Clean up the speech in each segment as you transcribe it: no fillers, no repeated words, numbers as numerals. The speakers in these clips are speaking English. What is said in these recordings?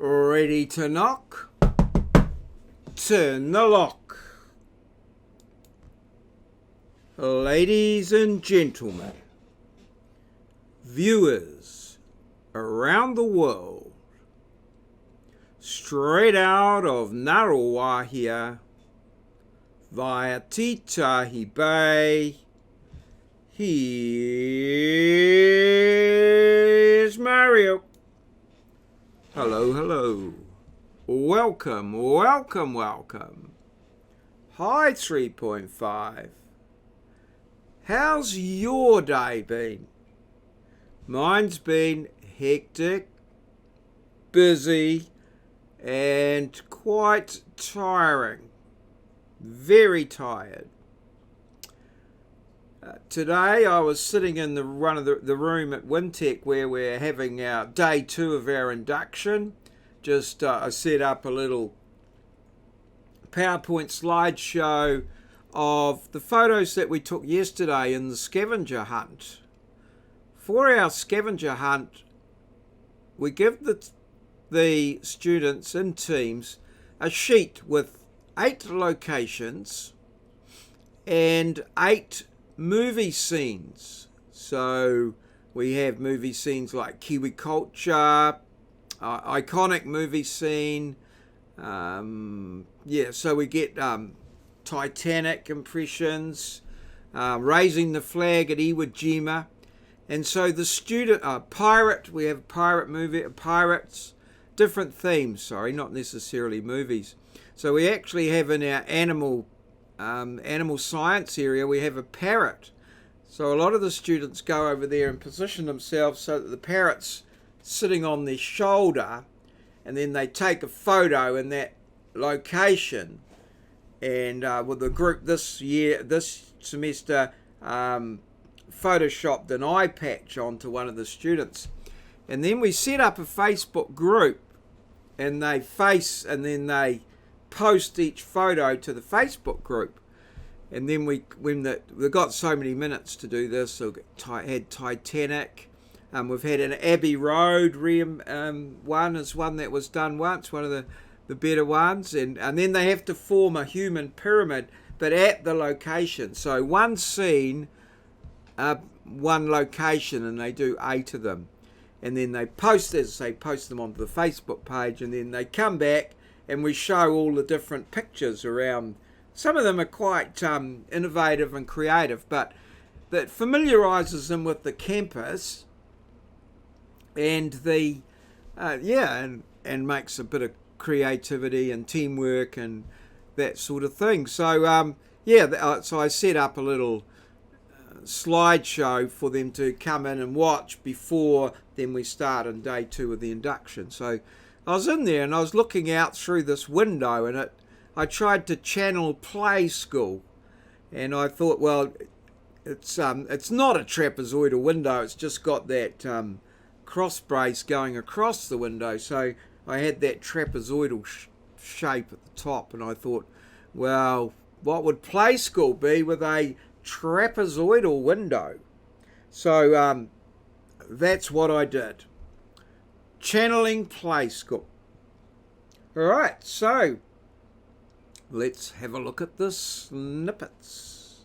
Ready to knock? Turn the lock. Ladies and gentlemen, viewers around the world, straight out of Narawah here, via Titahi Bay, here's Maurieo. Hello, hello. Welcome, welcome, welcome. Hi 3.5. How's your day been? Mine's been hectic, busy, and quite tiring. Very tired. Today I was sitting in the room at Wintec where we're having our day 2 of our induction. I set up a little PowerPoint slideshow of the photos that we took yesterday in the scavenger hunt. For our scavenger hunt, we give the students in teams a sheet with 8 locations and 8 movie scenes. So we have movie scenes like Kiwi culture, iconic movie scene. So we get Titanic impressions, raising the flag at Iwo Jima. And so the student, pirate, we have pirate movie, pirates, different themes, not necessarily movies. So we actually have in our animal science area, we have a parrot. So a lot of the students go over there and position themselves so that the parrot's sitting on their shoulder, and then they take a photo in that location. And with the group this semester, photoshopped an eye patch onto one of the students. And then we set up a Facebook group, and they post each photo to the Facebook group. And then we've got so many minutes to do this. So had Titanic. We've had an Abbey Road one that was done once, one of the better ones. And then they have to form a human pyramid, but at the location. So one scene, one location, and they do 8 of them. And then they post them onto the Facebook page, and then they come back and we show all the different pictures around. Some of them are quite innovative and creative, but that familiarises them with the campus and and makes a bit of creativity and teamwork and that sort of thing. So so I set up a little slideshow for them to come in and watch before then we start on day 2 of the induction. So I was in there and I was looking out through this window, and I tried to channel play school, and I thought, well, it's not a trapezoidal window, it's just got that cross brace going across the window. So I had that trapezoidal shape at the top, and I thought, well, what would play school be with a trapezoidal window? So that's what I did. Channeling play school. Alright, so let's have a look at the snippets.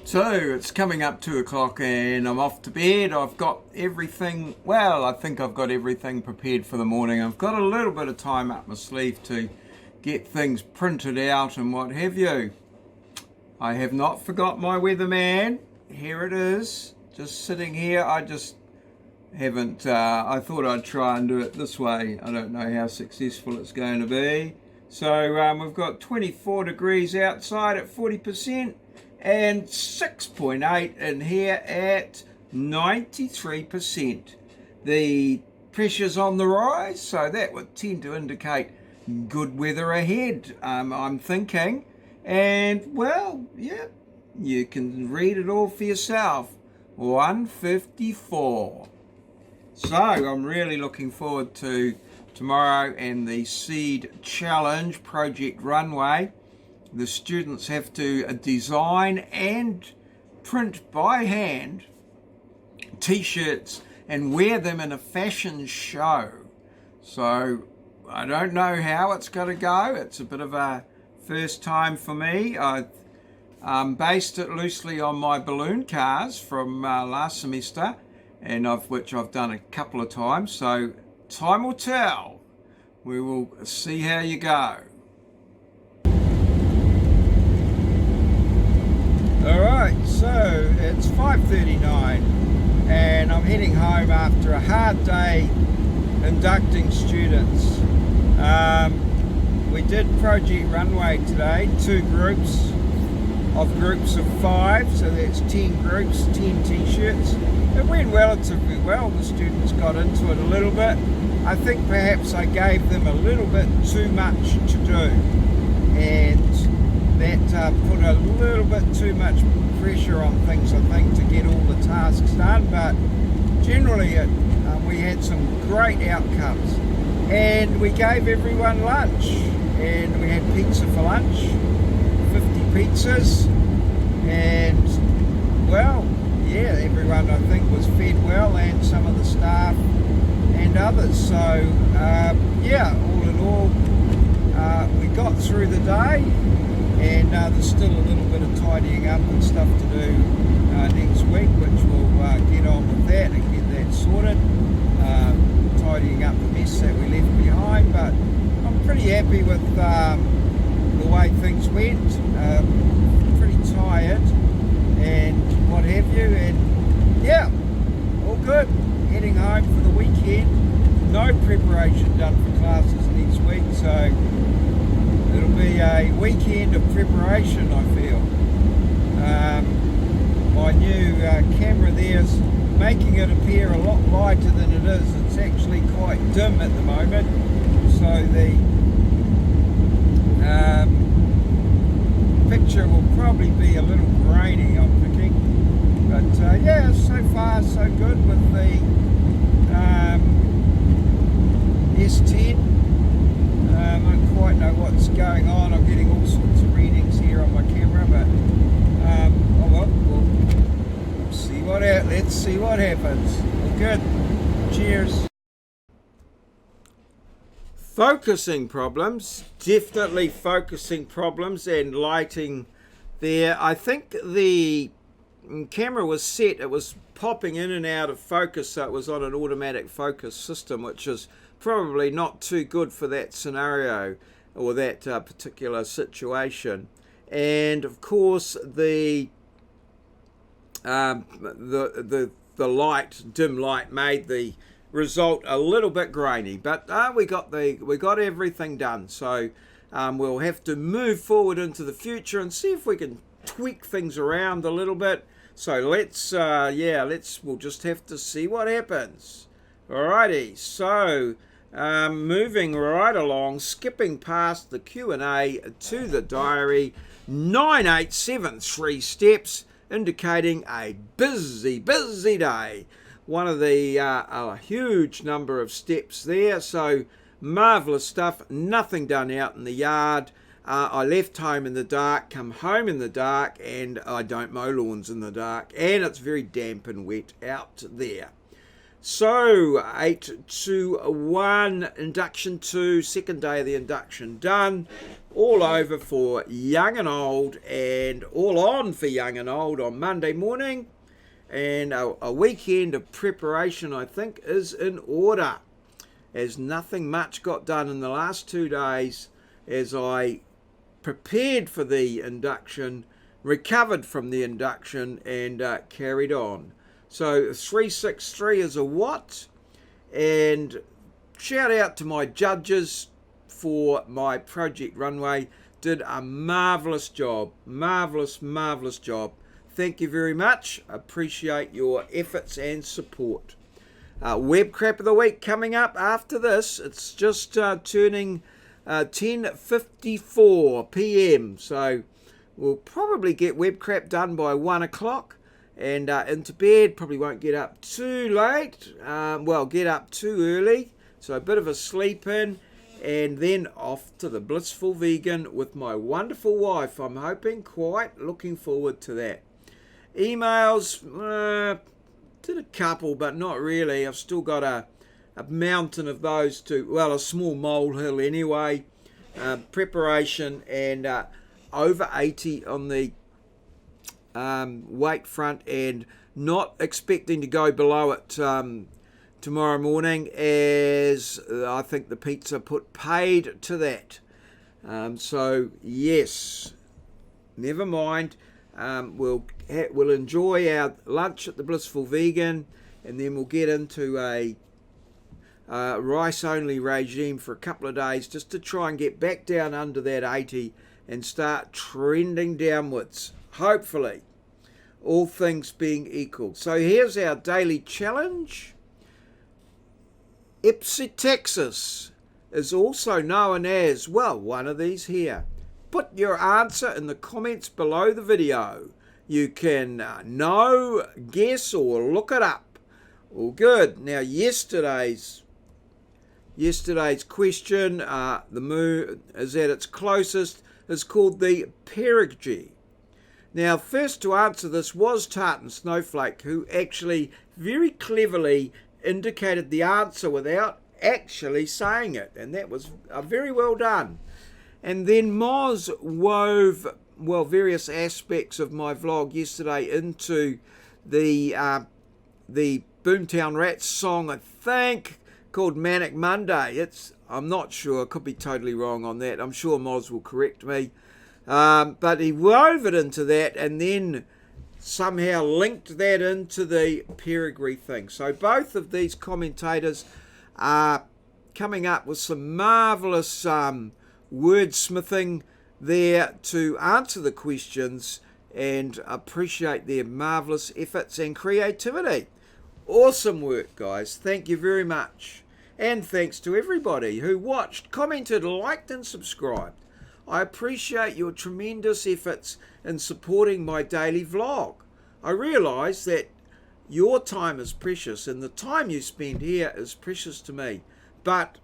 So it's coming up 2 o'clock and I'm off to bed. I've got everything, I think I've got everything prepared for the morning. I've got a little bit of time up my sleeve to get things printed out and what have you. I have not forgot my weatherman. Here it is, just sitting here. I just haven't, I thought I'd try and do it this way. I don't know how successful it's going to be. So we've got 24 degrees outside at 40% and 6.8 in here at 93%. The pressure's on the rise, so that would tend to indicate good weather ahead, I'm thinking. And you can read it all for yourself. 154. So I'm really looking forward to tomorrow and the Seed Challenge Project Runway. The students have to design and print by hand t-shirts and wear them in a fashion show. So I don't know how it's going to go. It's a bit of a first time for me. I based it loosely on my balloon cars from last semester, and which I've done a couple of times. So time will tell. We will see how you go. Alright, so it's 5:39 and I'm heading home after a hard day inducting students. We did Project Runway today, 2 groups of 5, so that's 10 groups, 10 t-shirts. It went relatively well. The students got into it a little bit. I think perhaps I gave them a little bit too much to do, and that put a little bit too much pressure on things, I think, to get all the tasks done. But generally we had some great outcomes, and we gave everyone lunch, and we had pizza for lunch, 50 pizzas, and well, yeah, everyone I think was fed well, and some of the staff and others. So yeah, all in all, we got through the day, and there's still a little bit of tidying up and stuff to do next week, which we'll get on with that and get that sorted, tidying up the mess that we left behind. But I'm pretty happy with the way things went. Pretty tired and what have you, and yeah, all good. Heading home for the weekend. No preparation done for classes next week, so it'll be a weekend of preparation, I feel. My new camera there's making it appear a lot lighter than it is. It's actually quite dim at the moment, so the picture will probably be a little grainy, I'm thinking. But yeah, so far so good with the S10. I don't quite know what's going on. I'm getting all sorts of readings here on my camera, but oh well, let's see what happens. All good. Cheers. Focusing problems, definitely focusing problems, and lighting there. I think the camera was set, it was popping in and out of focus, so it was on an automatic focus system, which is probably not too good for that scenario or that particular situation. And of course the light, dim light, made the result a little bit grainy, but we got everything done. So we'll have to move forward into the future and see if we can tweak things around a little bit. So we'll just have to see what happens. Alrighty, so moving right along, skipping past the Q&A to the diary, 9873 steps, indicating a busy day. One of the a huge number of steps there, so marvellous stuff. Nothing done out in the yard. I left home in the dark, come home in the dark, and I don't mow lawns in the dark, and it's very damp and wet out there. So 821 induction 2, second day of the induction done, all over for young and old, and all on for young and old on Monday morning, and a weekend of preparation I think is in order, as nothing much got done in the last 2 days as I prepared for the induction, recovered from the induction, and carried on. So 363 is a what, and shout out to my judges for my Project Runway. Did a marvellous job, marvellous job. Thank you very much. Appreciate your efforts and support. Web crap of the week coming up after this. It's just turning 10:54 p.m. So we'll probably get web crap done by 1 o'clock. And into bed, probably won't get up too late, get up too early, so a bit of a sleep in, and then off to the Blissful Vegan with my wonderful wife. I'm hoping, quite looking forward to that. Emails, did a couple, but not really. I've still got a mountain of those a small molehill anyway. Preparation and over 80 on the weight front, and not expecting to go below it tomorrow morning, as I think the pizza put paid to that. So yes, never mind. We'll enjoy our lunch at the Blissful Vegan, and then we'll get into a rice only regime for a couple of days, just to try and get back down under that 80 and start trending downwards, hopefully, all things being equal. So here's our daily challenge. Ipsy Texas is also known as, well, one of these here. Put your answer in the comments below the video. You can know, guess, or look it up. All good. Now, yesterday's question, the moon is at its closest, is called the perigee. Now, first to answer this was Tartan Snowflake, who actually very cleverly indicated the answer without actually saying it, and that was very well done. And then Moz wove, various aspects of my vlog yesterday into the Boomtown Rats song, I think, called Manic Monday. I'm not sure, could be totally wrong on that. I'm sure Moz will correct me. But he wove it into that and then somehow linked that into the perigee thing. So both of these commentators are coming up with some marvellous wordsmithing there to answer the questions, and appreciate their marvellous efforts and creativity. Awesome work, guys. Thank you very much. And thanks to everybody who watched, commented, liked and subscribed. I appreciate your tremendous efforts in supporting my daily vlog. I realise that your time is precious and the time you spend here is precious to me. But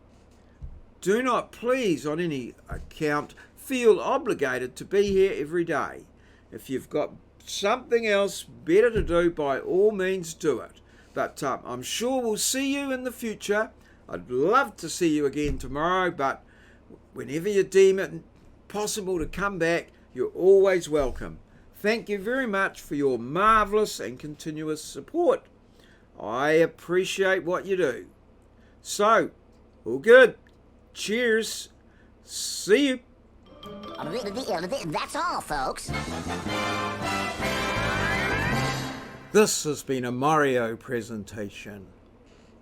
do not please on any account feel obligated to be here every day. If you've got something else better to do, by all means do it. But I'm sure we'll see you in the future. I'd love to see you again tomorrow, but whenever you deem it possible to come back, you're always welcome. Thank you very much for your marvellous and continuous support. I appreciate what you do. So, all good. Cheers. See you. That's all, folks. This has been a Maurieo presentation,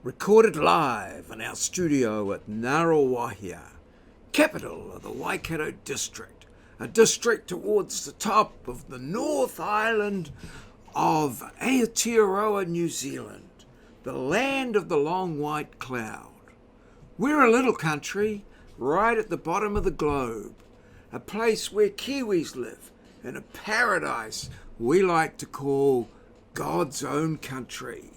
recorded live in our studio at Ngaruawahia, capital of the Waikato district, a district towards the top of the North Island of Aotearoa, New Zealand, the land of the long white cloud. We're a little country right at the bottom of the globe, a place where Kiwis live in a paradise we like to call God's own country.